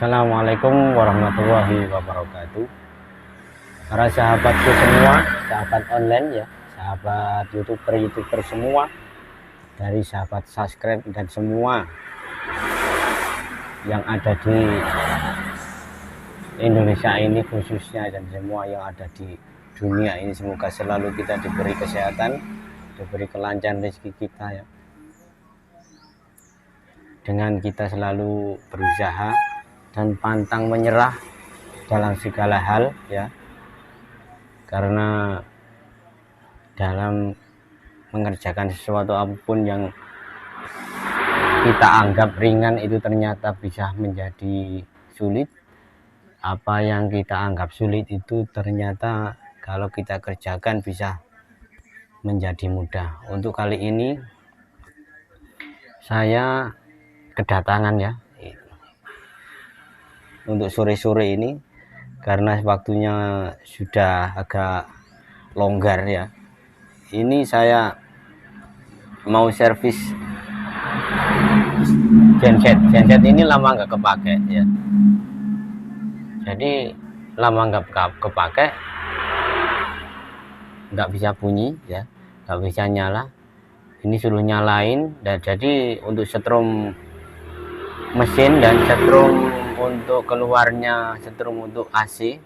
Assalamualaikum warahmatullahi wabarakatuh. Para sahabatku semua, sahabat online ya, sahabat youtuber semua, dari sahabat subscribe dan semua yang ada di Indonesia ini khususnya, dan semua yang ada di dunia ini, semoga selalu kita diberi kesehatan, diberi kelancaran rezeki kita ya, dengan kita selalu berusaha dan pantang menyerah dalam segala hal ya, karena dalam mengerjakan sesuatu apapun yang kita anggap ringan itu ternyata bisa menjadi sulit. Apa yang kita anggap sulit itu ternyata kalau kita kerjakan bisa menjadi mudah. Untuk kali ini saya kedatangan ya, untuk sore-sore ini, karena waktunya sudah agak longgar ya. Ini saya mau servis genset ini lama nggak kepake ya, jadi lama nggak kepake, nggak bisa bunyi ya, nggak bisa nyala. Ini suruh nyalain, dan jadi untuk setrum mesin dan setrum untuk keluarnya, setrum untuk AC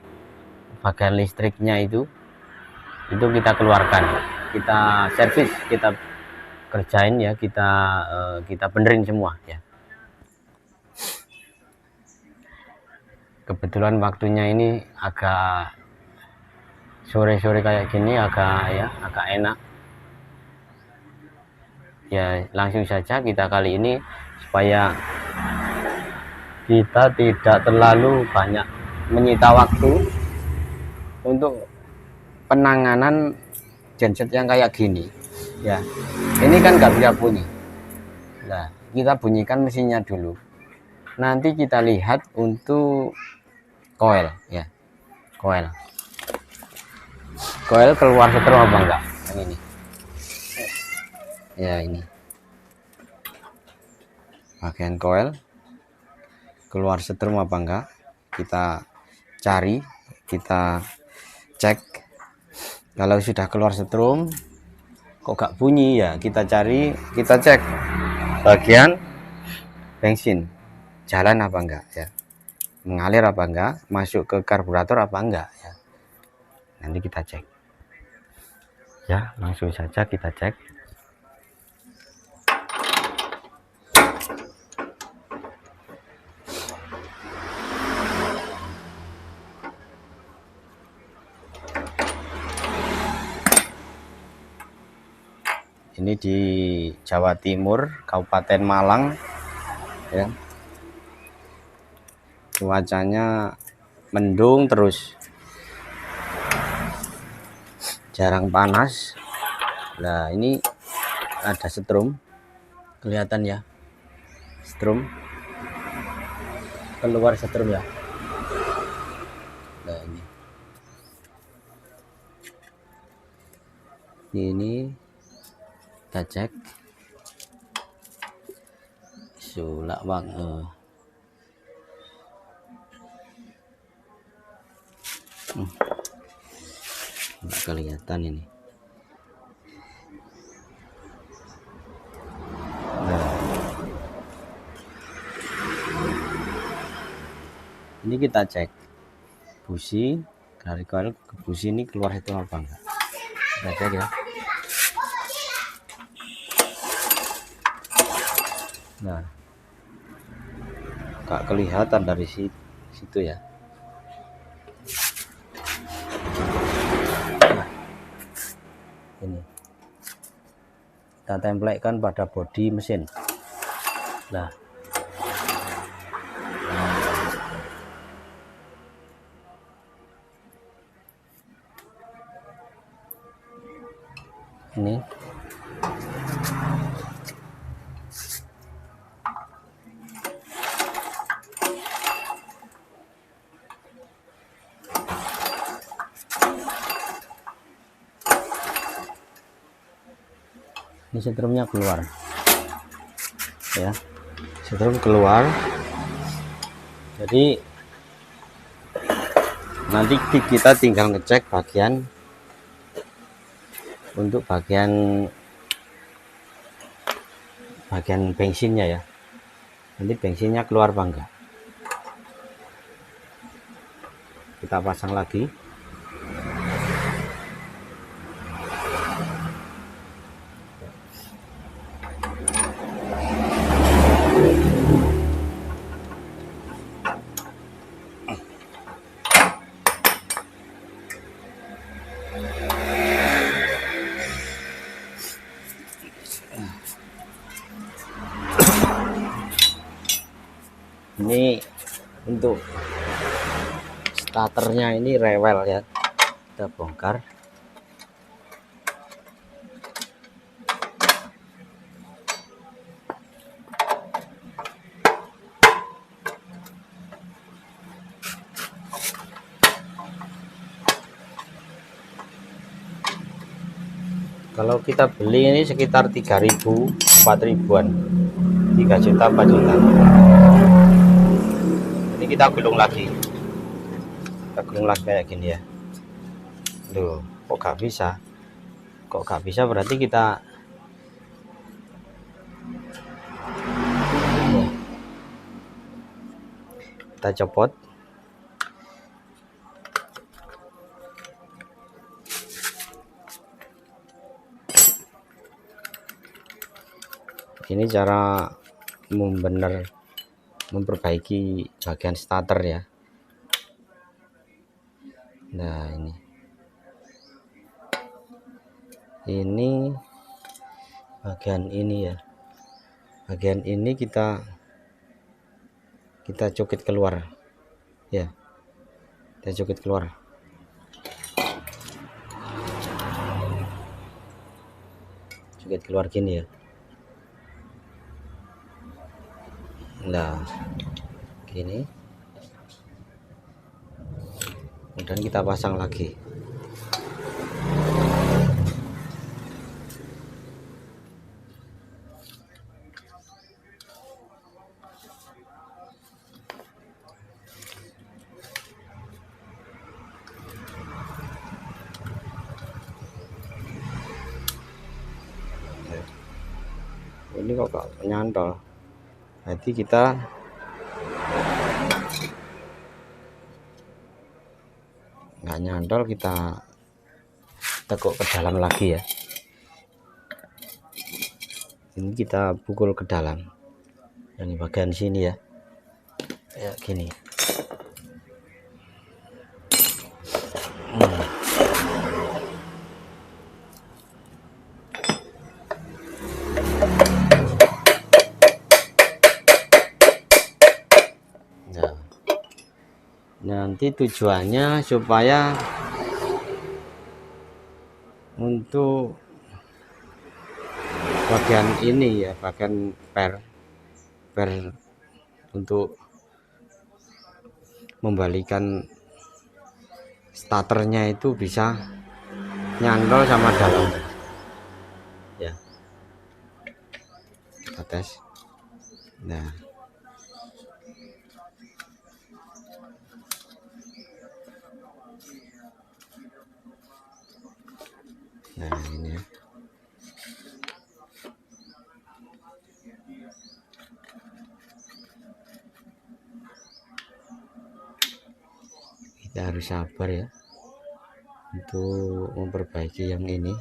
bagian listriknya itu kita keluarkan, kita servis, kita kerjain ya, kita benerin semua ya. Kebetulan waktunya ini agak sore-sore kayak gini, agak enak ya. Langsung saja kita kali ini, supaya kita tidak terlalu banyak menyita waktu untuk penanganan genset yang kayak gini ya. Ini kan nggak bisa bunyi. Nah, kita bunyikan mesinnya dulu, nanti kita lihat untuk koil ya. Koil keluar setrum apa enggak, yang ini ya, ini bagian koil keluar setrum apa enggak, kita cari, kita cek. Kalau sudah keluar setrum kok gak bunyi ya, kita cari, kita cek bagian bensin jalan apa enggak ya, mengalir apa enggak, masuk ke karburator apa enggak ya. Nanti kita cek ya, langsung saja kita cek. Ini di Jawa Timur, Kabupaten Malang ya. Cuacanya mendung terus, jarang panas. Nah, ini ada setrum, kelihatan ya, setrum keluar setrum ya. Nah, ini kita cek sulak bang, nggak kelihatan ini. Nah, ini kita cek busi dari koil ke busi, ini keluar itu apa enggak, kita cek ya. Nah, gak kelihatan dari situ ya. Nah, ini kita tempelkan pada bodi mesin. Nah, ini setrumnya keluar ya, setrum keluar. Jadi nanti kita tinggal ngecek bagian untuk bagian bensinnya ya, nanti bensinnya keluar apa enggak, kita pasang lagi. Ini untuk starternya ini rewel ya, kita bongkar. Kalau kita beli ini sekitar 3.000 4.000-an, 3 juta 4 juta. Ini kita gulung lagi, kayak gini ya. Loh, kok gak bisa, berarti kita copot. Ini cara memperbaiki bagian starter ya. Nah, ini bagian ini ya, bagian ini kita cokit keluar ya, kita cokit keluar. Cokit keluar gini ya. Nah, gini, kemudian kita pasang lagi. Ini kok nyantol, nanti kita nggak nyantol, kita tekuk ke dalam lagi ya. Ini kita pukul ke dalam, ini bagian sini ya, kayak gini. Nanti tujuannya supaya untuk bagian ini ya, bagian per untuk membalikan starternya itu bisa nyantol sama dalam ya. Kita tes. Nah, ini ya. Kita harus sabar ya untuk memperbaiki yang ini.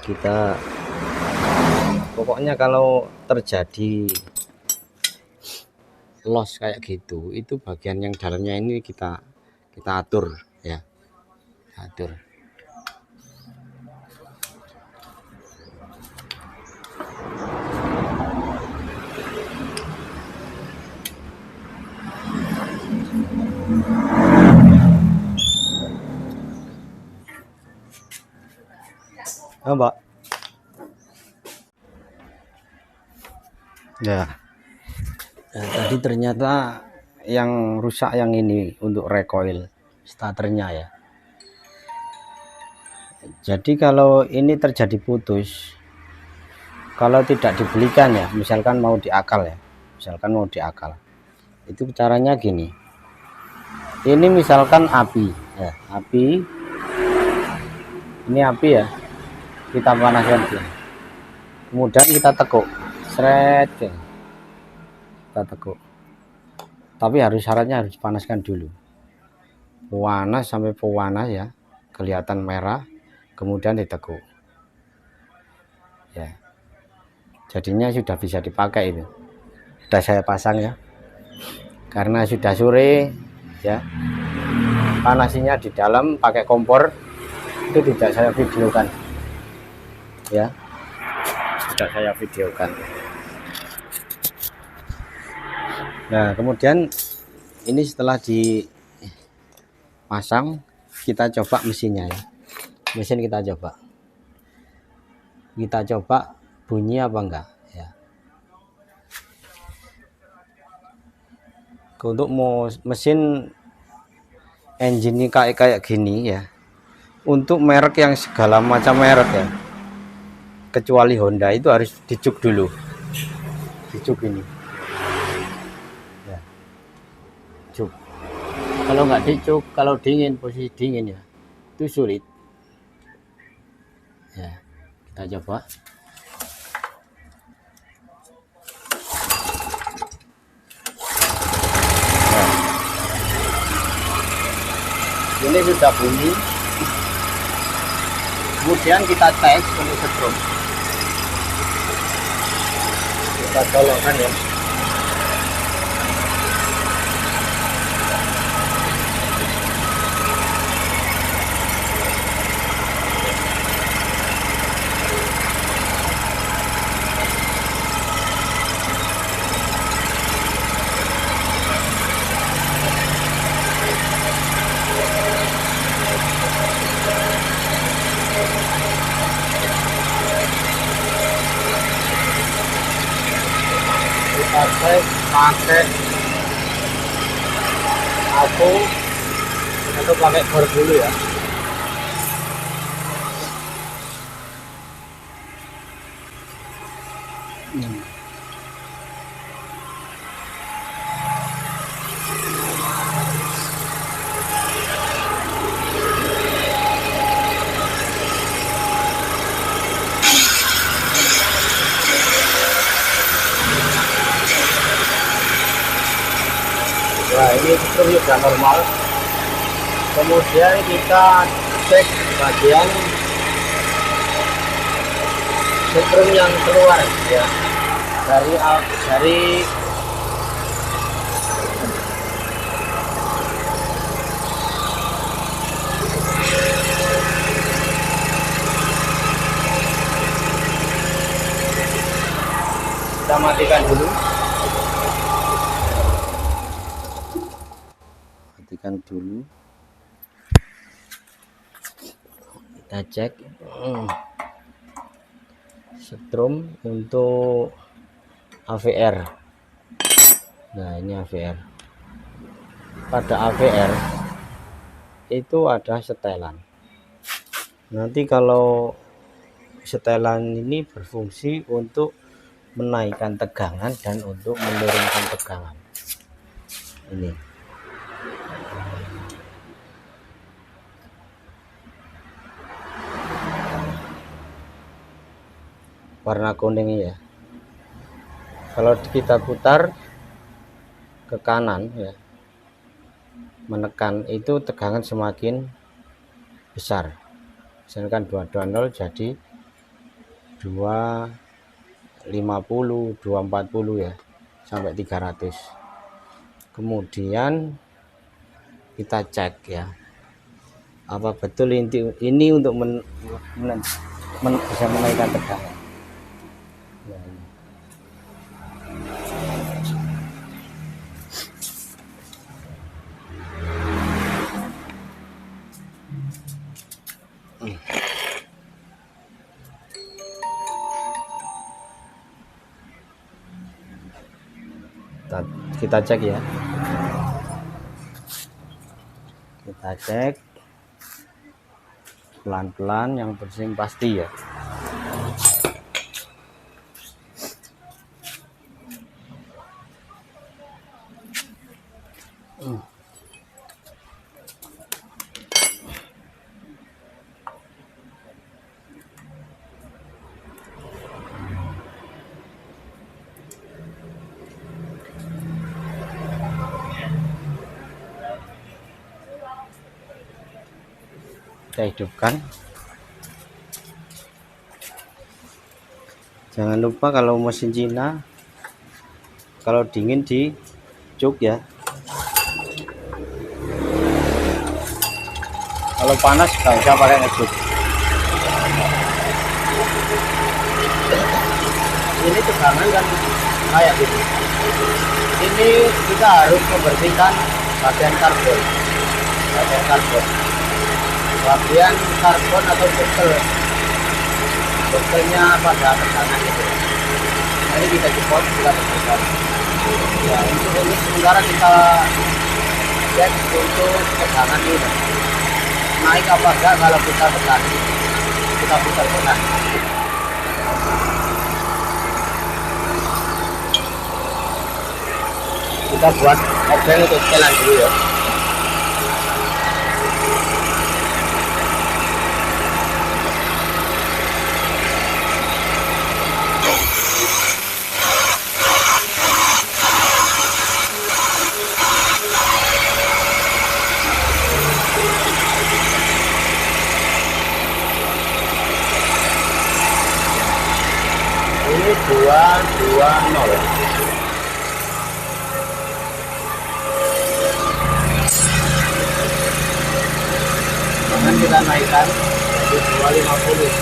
Kita pokoknya kalau terjadi loss kayak gitu, itu bagian yang dalamnya ini kita atur ya, atur. Oh, Mbak. Ya. Nah, tadi ternyata yang rusak yang ini untuk recoil starternya ya. Jadi kalau ini terjadi putus, kalau tidak dibelikan ya, misalkan mau diakal ya, itu caranya gini. Ini misalkan api ya, ini api ya, kita panaskan dulu, kemudian kita tekuk, seret ya. Kita tekuk, tapi syaratnya harus dipanaskan dulu, panas sampai panas ya, kelihatan merah, kemudian ditekuk ya, jadinya sudah bisa dipakai. Itu sudah saya pasang ya, karena sudah sore ya, panasnya di dalam pakai kompor, itu tidak saya videokan ya, sudah saya videokan. Nah kemudian ini setelah dipasang, kita coba mesinnya ya, mesin kita coba bunyi apa enggak ya. Untuk mesin engine ini kayak gini ya, untuk merek yang segala macam merek ya, kecuali Honda, itu harus dicuk dulu, dicuk ini ya, cuk. Kalau nggak dicuk, kalau dingin, posisi dingin ya, itu sulit ya. Kita coba. Ini sudah bunyi, kemudian kita tes untuk setrum, kita colokkan ya. Kita tes pakai aku atau pakai bor dulu ya. Nah ini setrum sudah normal. Kemudian kita cek bagian setrum yang keluar ya, dari kita matikan dulu, kita cek setrum untuk AVR. Nah ini AVR, pada AVR itu ada setelan. Nanti kalau setelan ini berfungsi untuk menaikkan tegangan dan untuk menurunkan tegangan. Ini warna kuning ya. Kalau kita putar ke kanan ya, menekan, itu tegangan semakin besar. Misalkan 220 jadi 250, 240 ya, sampai 300. Kemudian kita cek ya, apa betul ini untuk bisa menaikkan tegangan. Kita cek ya, Kita cek pelan-pelan, yang penting pasti ya. Kita hidupkan. Jangan lupa kalau mesin Cina kalau dingin di cuk ya, kalau panas nggak usah pakai ngecuk. Ini tegangan kan kayak gitu. Ini kita harus membersihkan bagian karbon atau bekelnya pada tegangan itu. Jadi kita jepot, kita bersihkan ya. Untuk ini sementara kita cek untuk tegangan ini naik apa enggak. Kalau kita tekan, kita putar tekan. Kita buat obeng untuk setelan dulu ya. Ini 220. Jangan kita naikkan jadi 250.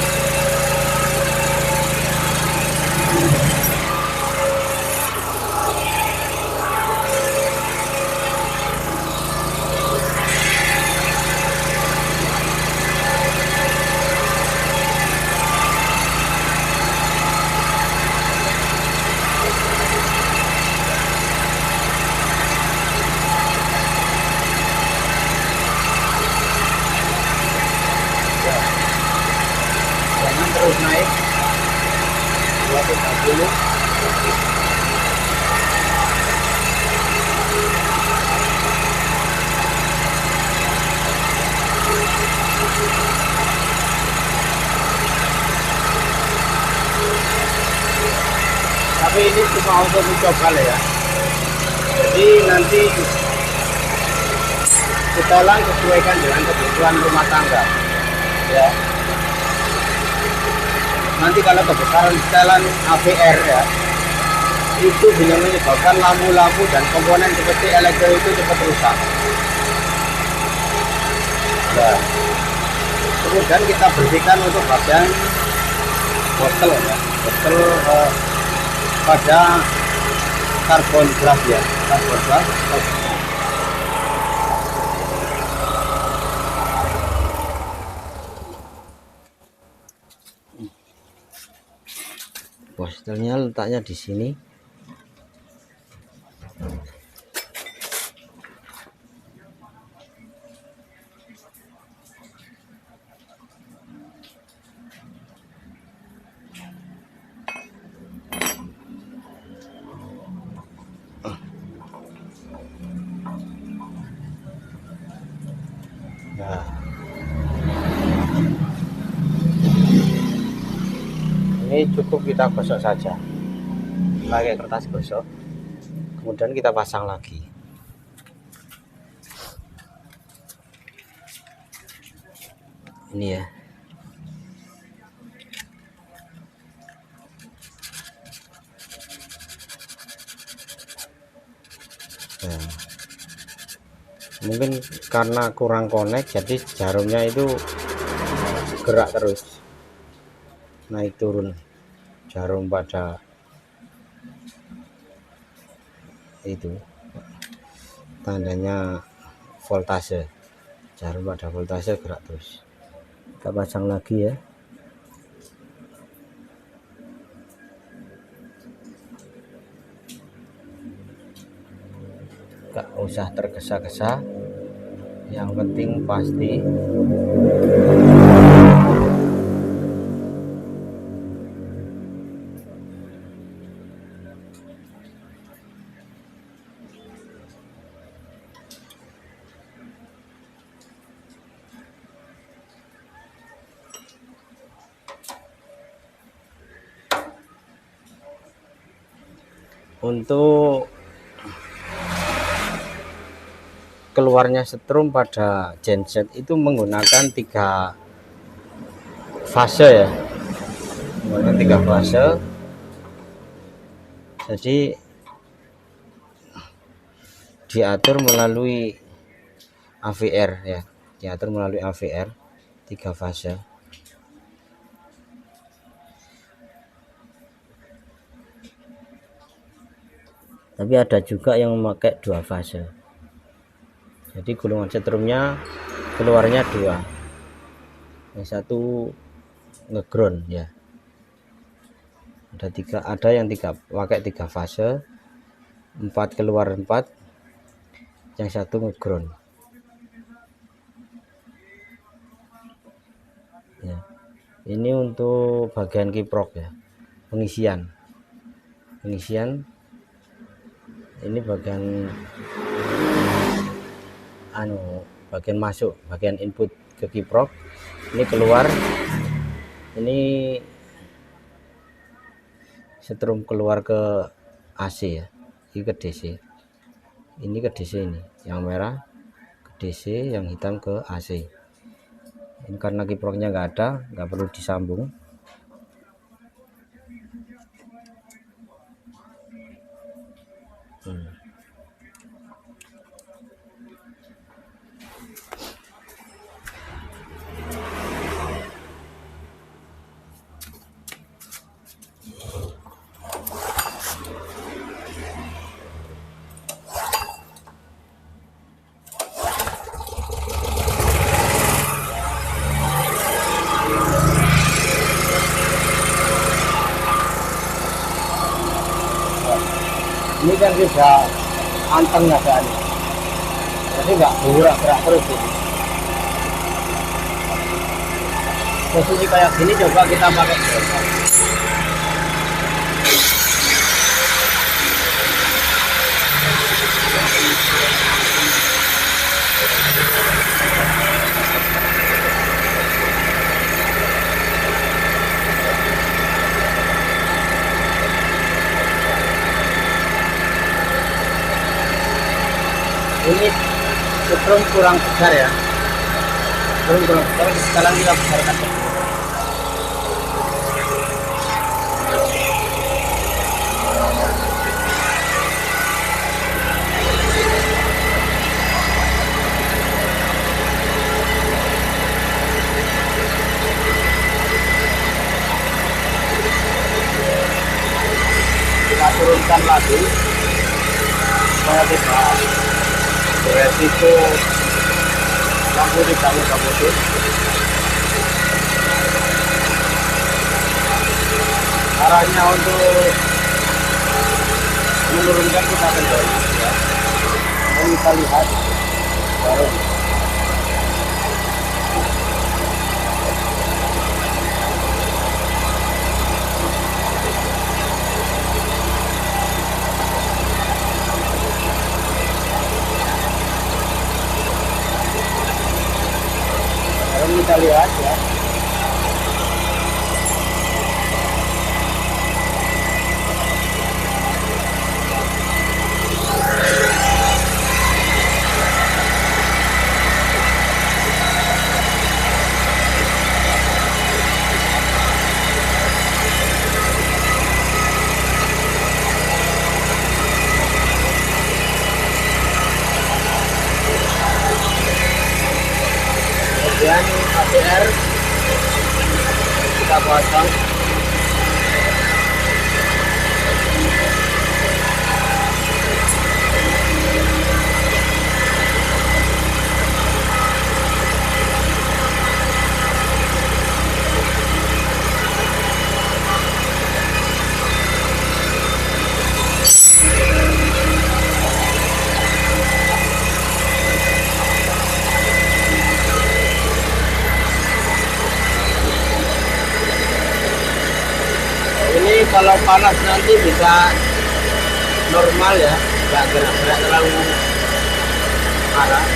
Jangan terus naik 230. Tapi ini cuma untuk mencoba ya. Jadi nanti setelan sesuaikan dengan kebutuhan rumah tangga ya. Nanti kalau kebesaran setelan AVR ya, itu bisa menyebabkan lampu-lampu dan komponen seperti elektro itu cepat rusak. Nah, kemudian kita bersihkan untuk bagian botol ya, botol pada karbon gas ya, karbon gas. Bostelnya letaknya di sini. Nah, ini cukup kita gosok saja pakai kertas gosok, kemudian kita pasang lagi. Ini ya. Nah, mungkin karena kurang connect jadi jarumnya itu gerak terus, naik turun jarum pada itu tandanya voltase, jarum pada voltase gerak terus. Kita pasang lagi ya. Gak usah tergesa-gesa yang penting pasti untuk keluarnya setrum pada genset itu menggunakan 3 fase ya, menggunakan 3 fase. Jadi diatur melalui AVR ya, diatur melalui AVR 3 fase. Tapi ada juga yang memakai 2 fase. Jadi gulungan setrumnya keluarnya 2, yang satu ngeground ya. Ada yang pakai 3 fase, 4 keluar 4, yang satu ngeground ya. Ini untuk bagian kiprok ya, pengisian ini bagian masuk, bagian input ke kiprok, ini keluar, ini setrum keluar ke AC ya, ini ke DC, ini ke DC, ini yang merah ke DC, yang hitam ke AC. Ini karena kiproknya nggak perlu disambung. Ini kan sudah antengnya kan, jadi nggak gerak terus ini. Posisi kayak gini coba kita pakai ini setrum kurang besar ya, sekarang kita besarkan. Kita turunkan lagi supaya tidak beresiko lampu di kabut-kabut. Caranya untuk menurunkan kita kendali ya. Kita lihat baru. Kita lihat ya. Kemudian AVR kita pasang. kalau panas nanti bisa normal ya, nggak gerak-gerak terlalu parah.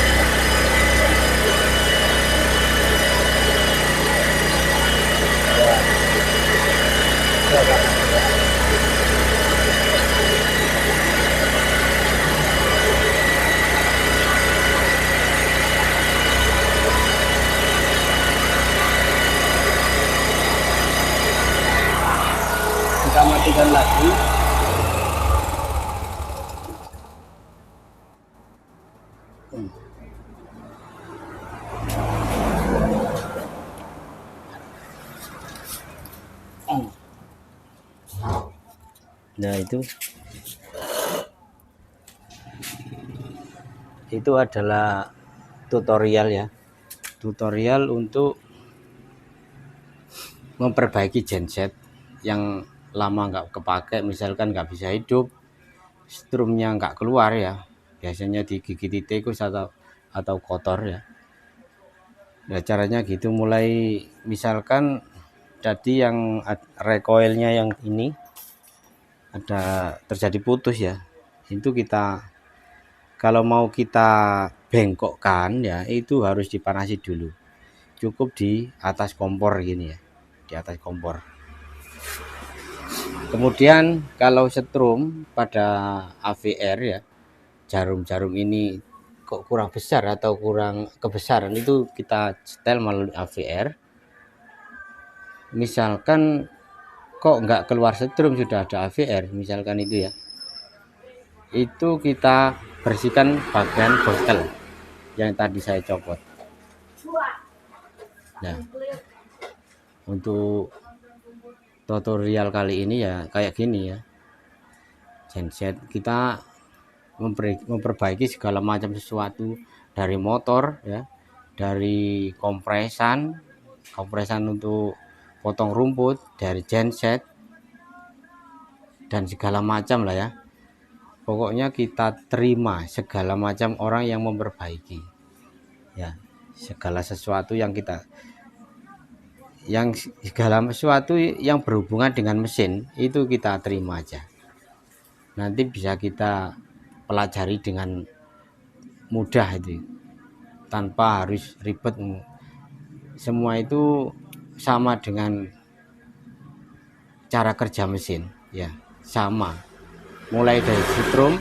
Kita matikan lagi. Nah, itu adalah tutorial ya, tutorial untuk memperbaiki genset yang lama nggak kepake, misalkan nggak bisa hidup, strumnya nggak keluar ya, biasanya digigit tikus atau kotor ya. Nah, caranya gitu, mulai misalkan tadi yang recoilnya yang ini ada terjadi putus ya, itu kita kalau mau kita bengkokkan ya itu harus dipanasi dulu, cukup di atas kompor gini ya, di atas kompor. Kemudian kalau setrum pada AVR ya, jarum-jarum ini kok kurang besar atau kurang kebesaran, itu kita setel melalui AVR. Misalkan kok nggak keluar setrum, sudah ada AVR misalkan itu ya, itu kita bersihkan bagian botol yang tadi saya copot. Nah, untuk tutorial kali ini ya kayak gini ya, genset kita memperbaiki segala macam sesuatu, dari motor ya, dari kompresan untuk potong rumput, dari genset dan segala macam lah ya. Pokoknya kita terima segala macam orang yang memperbaiki ya, segala sesuatu yang segala sesuatu yang berhubungan dengan mesin itu kita terima aja. Nanti bisa kita pelajari dengan mudah itu, tanpa harus ribet. Semua itu sama dengan cara kerja mesin ya, sama, mulai dari setrum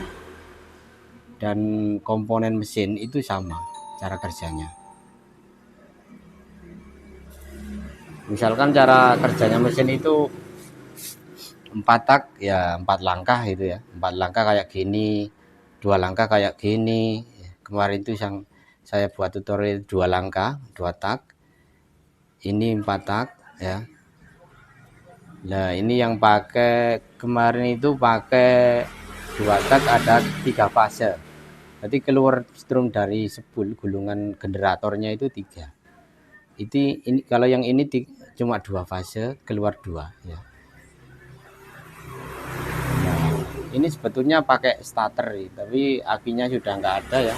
dan komponen mesin itu sama cara kerjanya. Misalkan cara kerjanya mesin itu 4 tak ya, 4 langkah itu ya, 4 langkah kayak gini, 2 langkah kayak gini. Kemarin itu yang saya buat tutorial 2 langkah 2 tak, ini 4 tak ya. Nah, ini yang pakai kemarin itu pakai 2 tak, ada 3 fase. Jadi keluar strum dari spool gulungan generatornya itu 3. Ini kalau yang ini cuma 2 fase, keluar 2 ya. Nah, ini sebetulnya pakai starter, tapi akinya sudah nggak ada ya,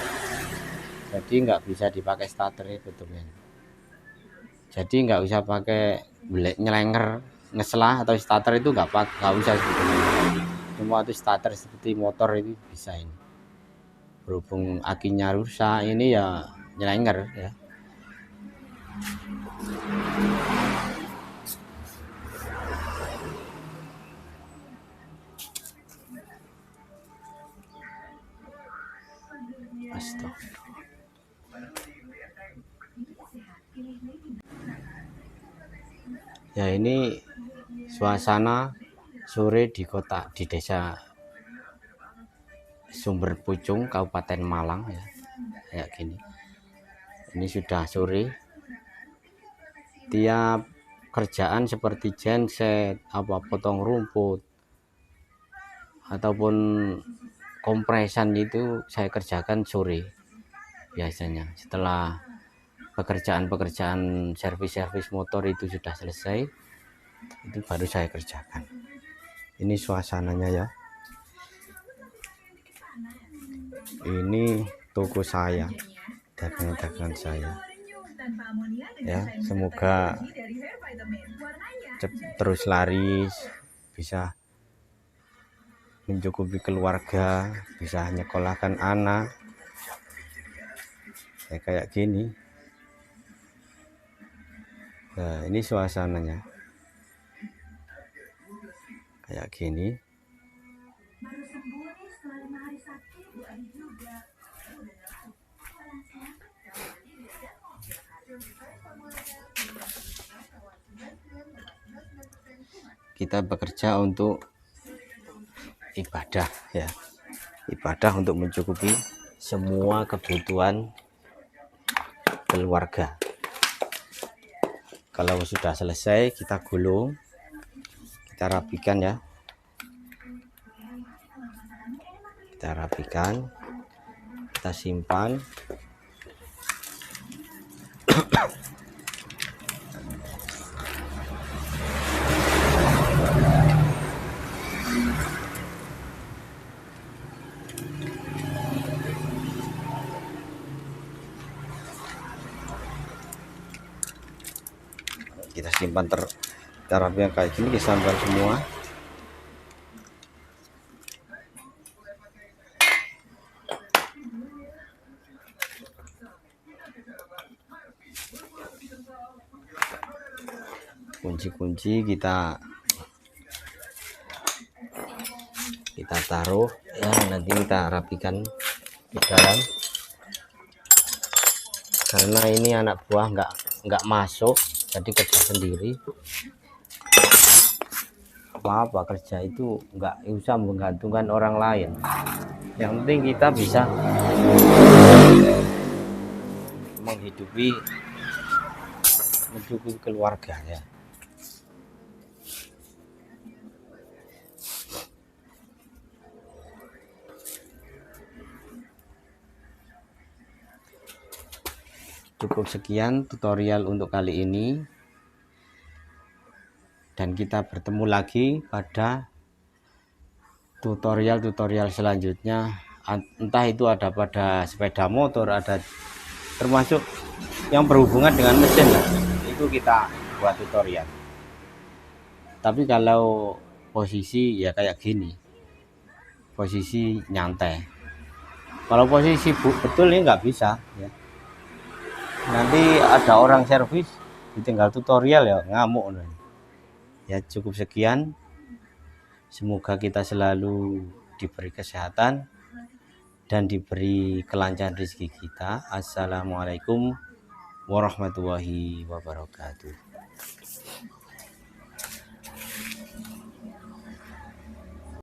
jadi nggak bisa dipakai starter betulnya. Jadi nggak usah pakai nyelenger, ngeselah atau starter, itu nggak usah sebetulnya. Semua itu starter seperti motor itu bisa ini. Berhubung akinya rusak, ini ya nyelenger ya. Ya, ini suasana sore di desa Sumber Pucung, Kabupaten Malang ya, kayak gini. Ini sudah sore. Tiap kerjaan seperti genset, potong rumput ataupun kompresan itu saya kerjakan sore biasanya. Setelah pekerjaan servis motor itu sudah selesai, itu baru saya kerjakan. Ini suasananya ya. Ini toko saya, dagangan saya ya. Semoga terus laris, bisa mencukupi keluarga, bisa nyekolahkan anak ya, kayak gini. Nah, ini suasananya kayak gini. Kita bekerja untuk ibadah ya, ibadah untuk mencukupi semua kebutuhan keluarga. Kalau sudah selesai kita gulung, kita rapikan ya, kita rapikan, kita simpan. Kita simpan cara yang kayak gini, disambar semua. Kunci-kunci kita taruh ya, nanti kita rapikan di dalam, karena ini anak buah nggak masuk, jadi kerja sendiri. Apa kerja itu nggak usah menggantungkan orang lain, yang penting kita bisa mencukupi keluarga ya. Cukup sekian tutorial untuk kali ini, dan kita bertemu lagi pada tutorial selanjutnya. Entah itu ada pada sepeda motor, ada termasuk yang berhubungan dengan mesin lah, itu kita buat tutorial. Tapi kalau posisi ya kayak gini, posisi nyantai. Kalau posisi betul ini nggak bisa ya. Nanti ada orang servis ditinggal tutorial ya ngamuk. Ya cukup sekian, semoga kita selalu diberi kesehatan dan diberi kelancaran rezeki kita. Assalamualaikum warahmatullahi wabarakatuh.